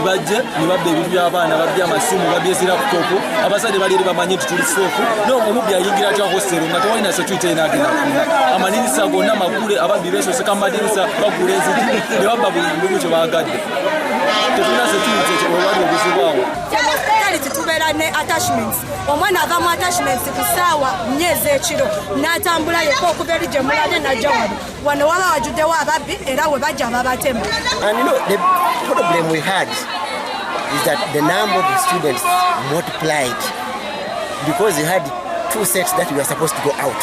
bajje ne babba ebintu by'abaana babya amasimu babya eziraputopu abazadde bali eri bamanyi nti tuli seefu omubbi ayingira atya hostero nga tewalina security enagenda kufuna amadinisa gonna magule ababbi beesoseka mu madinisa bagula enzigi ne babba buli kimu kye baagadde tetulina security ekyo wewali obuzibu awo tubeera ne attachments omwana ava mu attachments ku ssaawa 4 ez'ekiro n'atambula yekka okuva eri gye mulade najja wano waba wajjuddewo ababbi era we bajja babatema. And you know, the problem we had is that the number of the students multiplied because we had 2 sets that we were supposed to go out.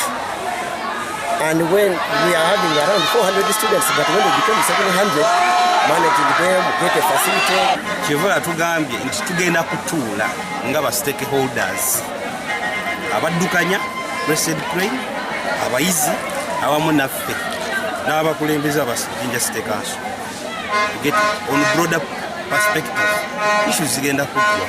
And when we are having around 400 students, but when they became 700, managing them, get a facility. Kyeva tugambye nti tugenda kutuula nga ba stakeholders abaddukanya Crested Crane, Abayizi awamu naffe n'abakulembeze aba Jinja City Council. Get on broader perspective issues zigenda kujja.